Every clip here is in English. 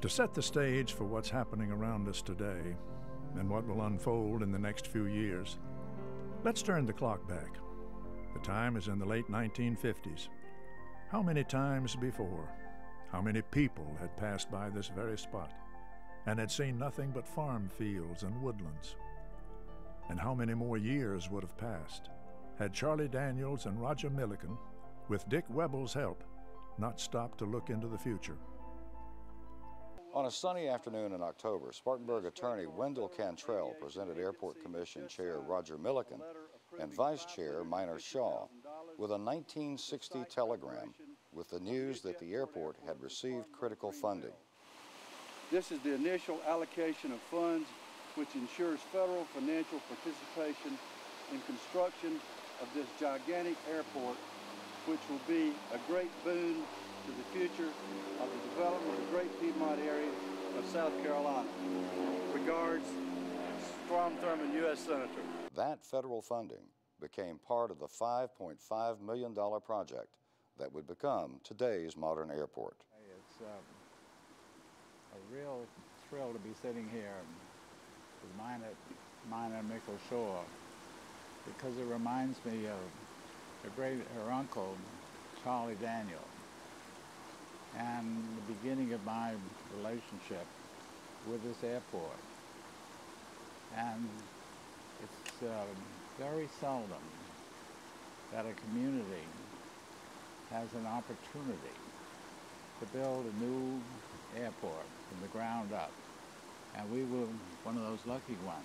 To set the stage for what's happening around us today and what will unfold in the next few years, let's turn the clock back. The time is in the late 1950s. How many times before, how many people had passed by this very spot and had seen nothing but farm fields and woodlands? And how many more years would have passed had Charlie Daniels and Roger Milliken, with Dick Webble's help, not stopped to look into the future? On a sunny afternoon in October, Spartanburg attorney Wendell Cantrell presented Airport Commission Chair Roger Milliken and Vice Chair Minor Shaw with a 1960 telegram with the news that the airport had received critical funding. This is the initial allocation of funds which ensures federal financial participation in construction of this gigantic airport, which will be a great boon to the future of the development of the great Piedmont area of South Carolina. Regards, Strom Thurmond, U.S. Senator. That federal funding became part of the $5.5 million project that would become today's modern airport. It's a real thrill to be sitting here with mine and Mickle Shore, because it reminds me of her uncle, Charlie Daniel, and the beginning of my relationship with this airport. And it's very seldom that a community has an opportunity to build a new airport from the ground up. And we were one of those lucky ones.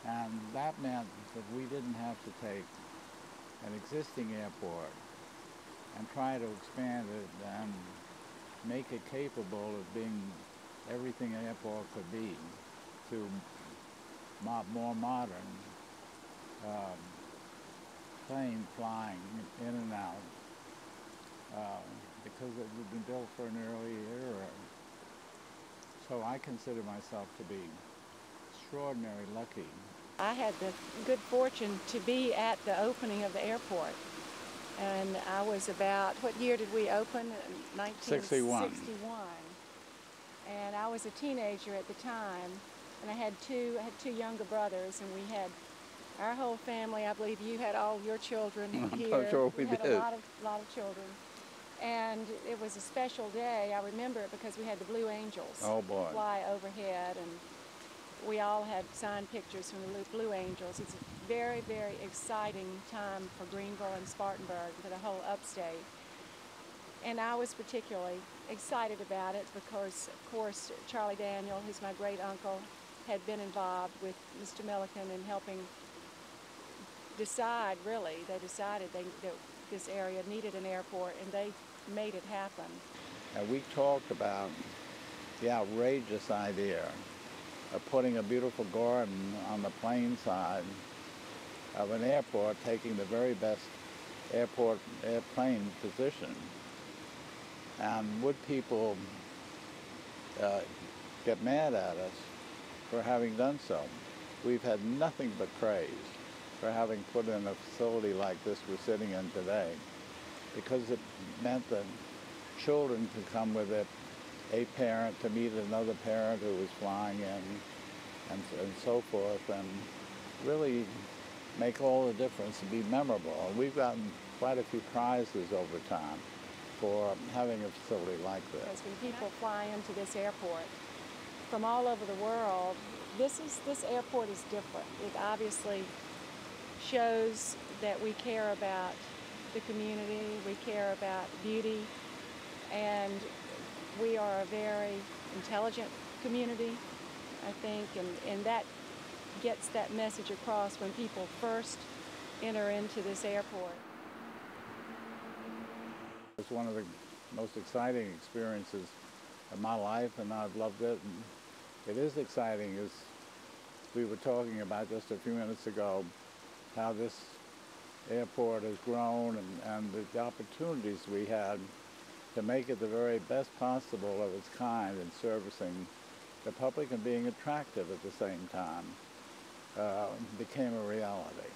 And that meant that we didn't have to take an existing airport and try to expand it and make it capable of being everything an airport could be, to more modern plane flying in and out, because it had been built for an early era. So I consider myself to be extraordinarily lucky. I had the good fortune to be at the opening of the airport. And I was about, what year did we open? 1961. And I was a teenager at the time, and I had two younger brothers, and we had our whole family. I believe you had all your children here. I'm sure we had did. a lot of children. And it was a special day. I remember it because we had the Blue Angels fly overhead, and we all had signed pictures from the Blue Angels. It's a very, very exciting time for Greenville and Spartanburg, for the whole upstate. And I was particularly excited about it because, of course, Charlie Daniel, who's my great uncle, had been involved with Mr. Milliken in helping decide, really. They decided that this area needed an airport, and they made it happen. And we talked about the outrageous idea of putting a beautiful garden on the plain side of an airport, taking the very best airplane position. And would people get mad at us for having done so? We've had nothing but praise for having put in a facility like this we're sitting in today, because it meant that children could come with a parent to meet another parent who was flying in, and so forth, and really make all the difference and be memorable. And we've gotten quite a few prizes over time for having a facility like this. Because when people fly into this airport from all over the world, this airport is different. It obviously shows that we care about the community, we care about beauty, and we are a very intelligent community, I think, and that gets that message across when people first enter into this airport. It's one of the most exciting experiences of my life, and I've loved it. And it is exciting, as we were talking about just a few minutes ago, how this airport has grown and the opportunities we had to make it the very best possible of its kind in servicing the public and being attractive at the same time became a reality.